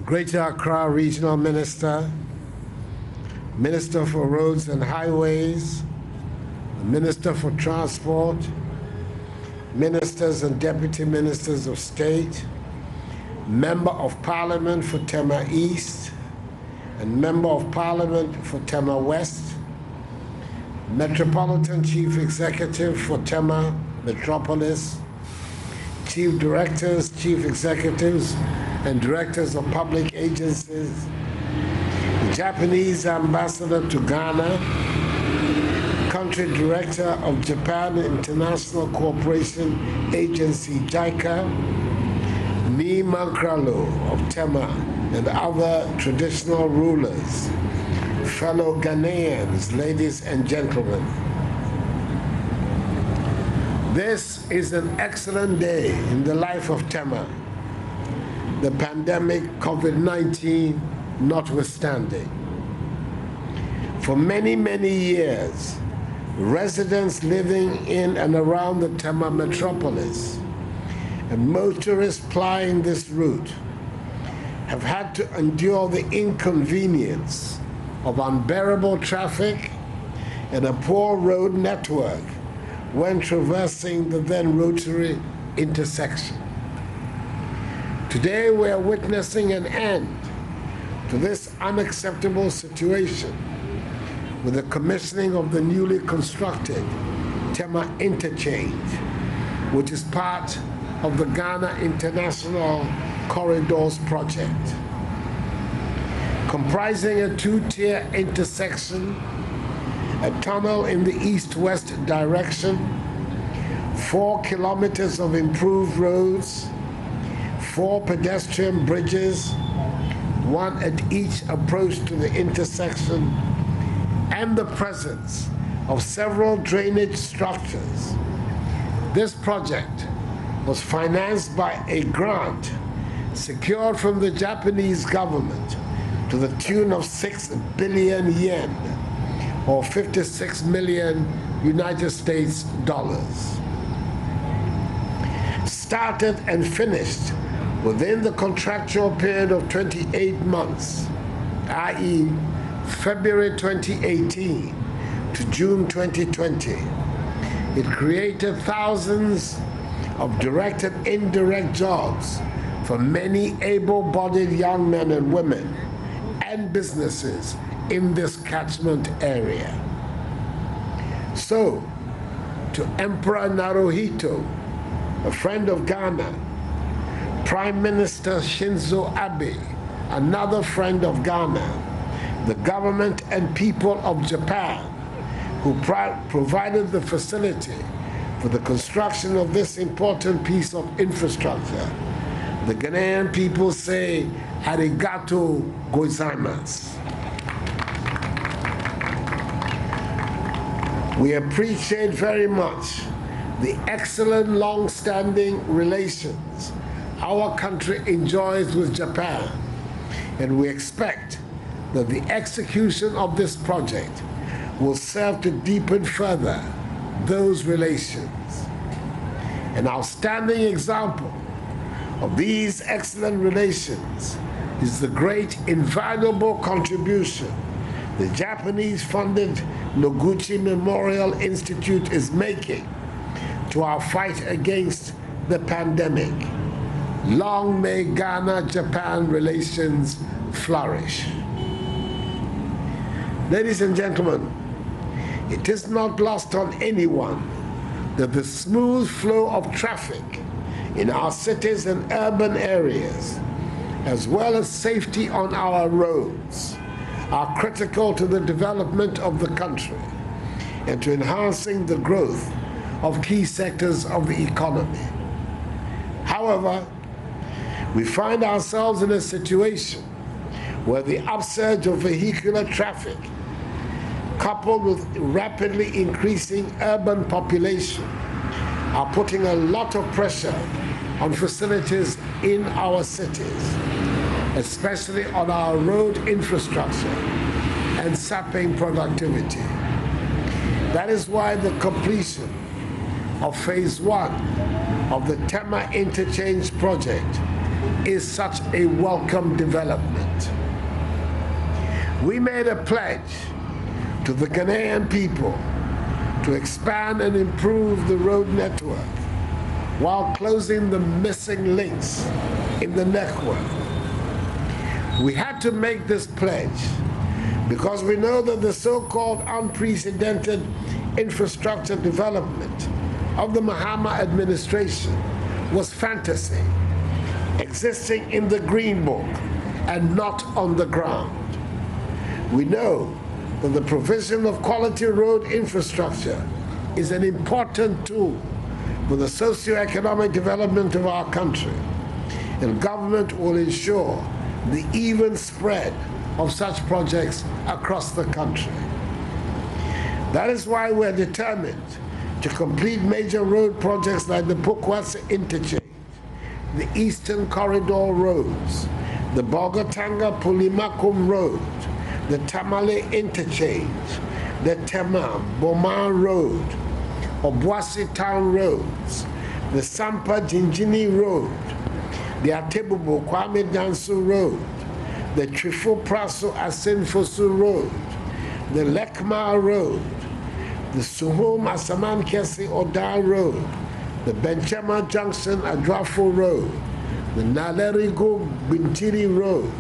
Greater Accra Regional Minister, Minister for Roads and Highways, Minister for Transport, Ministers and Deputy Ministers of State, Member of Parliament for Tema East, and Member of Parliament for Tema West, Metropolitan Chief Executive for Tema Metropolis, Chief Directors, Chief Executives, and Directors of Public Agencies, the Japanese Ambassador to Ghana, Country Director of Japan International Cooperation Agency, JICA, Mi Mankralo of Tema, and other traditional rulers, fellow Ghanaians, ladies and gentlemen. This is an excellent day in the life of Tema, the pandemic COVID-19 notwithstanding. For many, many years, residents living in and around the Tema metropolis and motorists plying this route have had to endure the inconvenience of unbearable traffic and a poor road network when traversing the then rotary intersection. Today we are witnessing an end to this unacceptable situation with the commissioning of the newly constructed Tema Interchange, which is part of the Ghana International Corridors project. Comprising a two-tier intersection, a tunnel in the east-west direction, 4 kilometers of improved roads, 4 pedestrian bridges, 1 at each approach to the intersection, and the presence of several drainage structures. This project was financed by a grant secured from the Japanese government to the tune of 6 billion yen, or 56 million United States dollars. Started and finished within the contractual period of 28 months, i.e. February 2018 to June 2020, it created thousands of direct and indirect jobs for many able-bodied young men and women and businesses in this catchment area. So, to Emperor Naruhito, a friend of Ghana, Prime Minister Shinzo Abe, another friend of Ghana, the government and people of Japan, who provided the facility for the construction of this important piece of infrastructure, the Ghanaian people say, arigato gozaimasu. We appreciate very much the excellent long-standing relations our country enjoys with Japan, and we expect that the execution of this project will serve to deepen further those relations. An outstanding example of these excellent relations is the great invaluable contribution the Japanese-funded Noguchi Memorial Institute is making to our fight against the pandemic. Long may Ghana-Japan relations flourish. Ladies and gentlemen, it is not lost on anyone that the smooth flow of traffic in our cities and urban areas, as well as safety on our roads, are critical to the development of the country and to enhancing the growth of key sectors of the economy. However, we find ourselves in a situation where the upsurge of vehicular traffic, coupled with rapidly increasing urban population, are putting a lot of pressure on facilities in our cities, especially on our road infrastructure, and sapping productivity. That is why the completion of phase 1 of the Tema Interchange project is such a welcome development. We made a pledge to the Ghanaian people to expand and improve the road network while closing the missing links in the network. We had to make this pledge because we know that the so-called unprecedented infrastructure development of the Mahama administration was fantasy, existing in the Green Book and not on the ground. We know that the provision of quality road infrastructure is an important tool for the socio-economic development of our country, and government will ensure the even spread of such projects across the country. That is why we're determined to complete major road projects like the Motorway Interchange, the Eastern Corridor roads, the Bogotanga-Pulimakum Road, the Tamale Interchange, the Tema-Boma Road, Obuasi Town Roads, the Sampa-Jinjini Road, the Atebubo Kwame Dansu Road, the Trifo-Praso Asenfosu Road, the Lekma Road, the Suhum Asaman Kesi Oda Road, the Benchama Junction Adrafo Road, the Nalerigo Bintiri Road,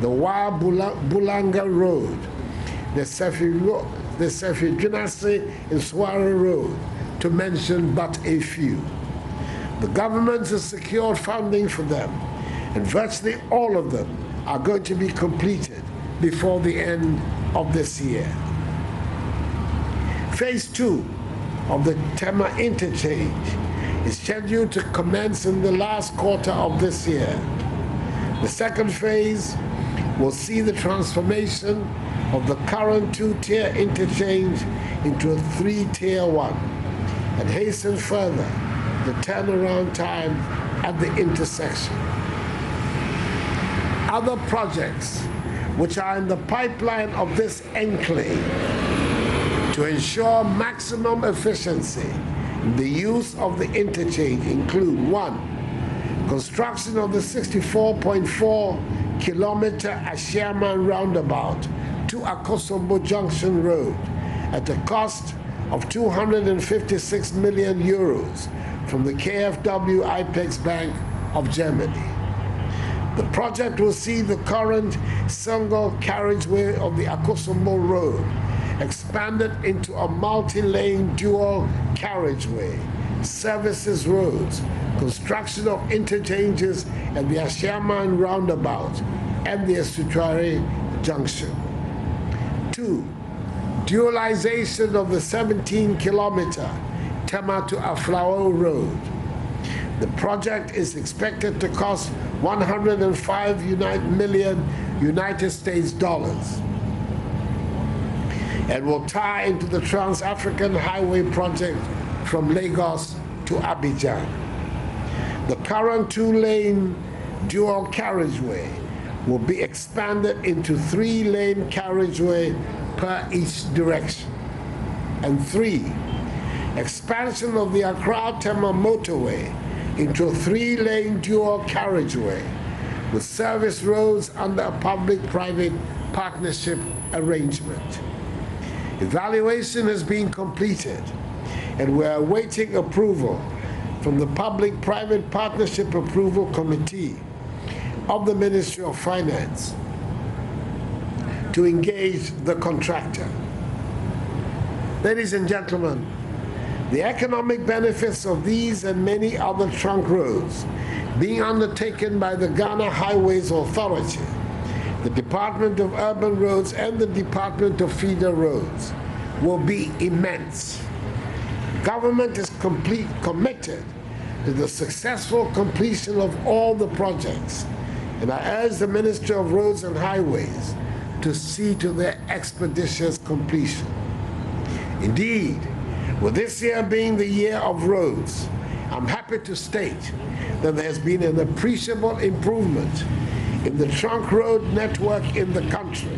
the Wa Bulanga Road, the Sefidrinasi Inswara Road, to mention but a few. The government has secured funding for them, and virtually all of them are going to be completed before the end of this year. Phase 2 of the Tema Interchange is scheduled to commence in the last quarter of this year. The second phase will see the transformation of the current 2-tier interchange into a 3-tier one, and hasten further the turnaround time at the intersection. Other projects which are in the pipeline of this enclave to ensure maximum efficiency in the use of the interchange include: 1. Construction of the 64.4-kilometer Ashiaman roundabout to Akosombo Junction Road at a cost of 256 million euros from the KfW IPEX Bank of Germany. The project will see the current single carriageway of the Akosombo Road expanded into a multi-lane dual carriageway, services roads, construction of interchanges at the Ashiaman roundabout and the Esutuare Junction. 2. Dualization of the 17-kilometer Tema to Aflao Road. The project is expected to cost 105 million United States dollars and will tie into the Trans-African Highway project from Lagos to Abidjan. The current 2-lane dual carriageway will be expanded into 3-lane carriageway per each direction. And 3. Expansion of the Accra-Tema motorway into a 3-lane dual carriageway with service roads under a public-private partnership arrangement. Evaluation has been completed, and we are awaiting approval from the Public-Private Partnership Approval Committee of the Ministry of Finance to engage the contractor. Ladies and gentlemen, the economic benefits of these and many other trunk roads being undertaken by the Ghana Highways Authority, the Department of Urban Roads, and the Department of Feeder Roads will be immense. Government is committed to the successful completion of all the projects, and I urge the Ministry of Roads and Highways to see to their expeditious completion. Indeed, with this year being the year of roads, I'm happy to state that there has been an appreciable improvement in the trunk road network in the country,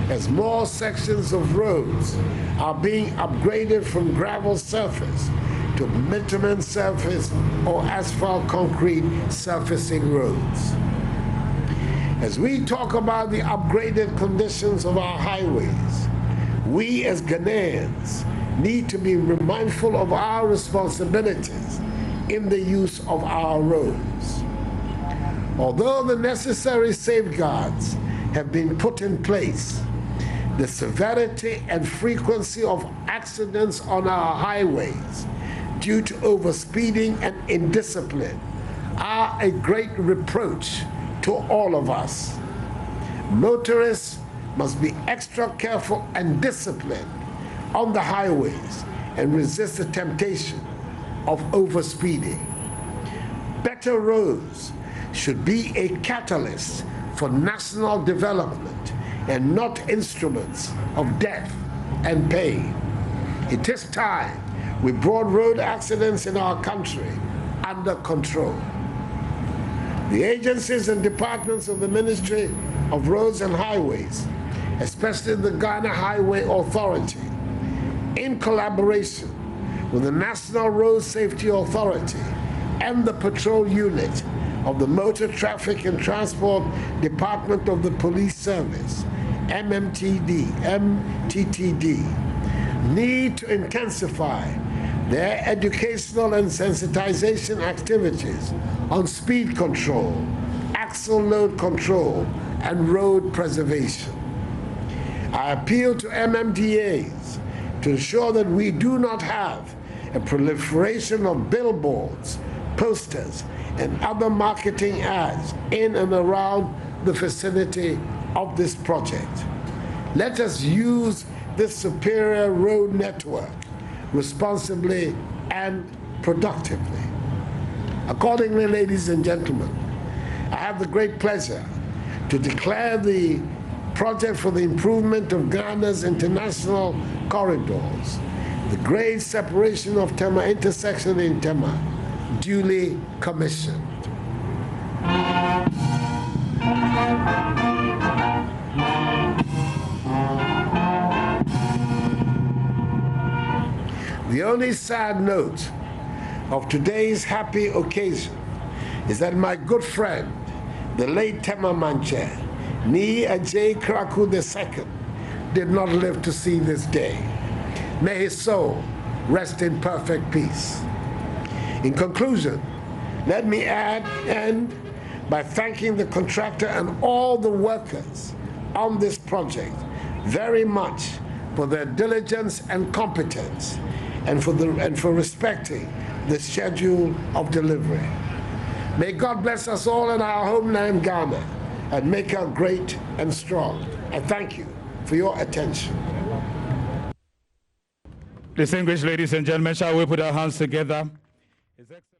as more sections of roads are being upgraded from gravel surface to bitumen surface or asphalt concrete surfacing roads. As we talk about the upgraded conditions of our highways, we as Ghanaians need to be mindful of our responsibilities in the use of our roads. Although the necessary safeguards have been put in place, the severity and frequency of accidents on our highways due to overspeeding and indiscipline are a great reproach to all of us. Motorists must be extra careful and disciplined on the highways and resist the temptation of overspeeding. Better roads should be a catalyst for national development and not instruments of death and pain. It is time we brought road accidents in our country under control. The agencies and departments of the Ministry of Roads and Highways, especially the Ghana Highway Authority, in collaboration with the National Road Safety Authority and the Patrol Unit of the Motor Traffic and Transport Department of the Police Service, MTTD, need to intensify their educational and sensitization activities on speed control, axle load control, and road preservation. I appeal to MMDAs to ensure that we do not have a proliferation of billboards, posters, and other marketing ads in and around the vicinity of this project. Let us use this superior road network responsibly and productively. Accordingly, ladies and gentlemen, I have the great pleasure to declare the project for the improvement of Ghana's international corridors, the grade separation of Tema intersection in Tema, duly commissioned. The only sad note of today's happy occasion is that my good friend, the late Tema Manche, Ni Ajay Kraku II, did not live to see this day. May his soul rest in perfect peace. In conclusion, let me end by thanking the contractor and all the workers on this project very much for their diligence and competence and for respecting the schedule of delivery. May God bless us all in our homeland Ghana and make us great and strong. I thank you for your attention. Distinguished ladies and gentlemen, shall we put our hands together? His Excellency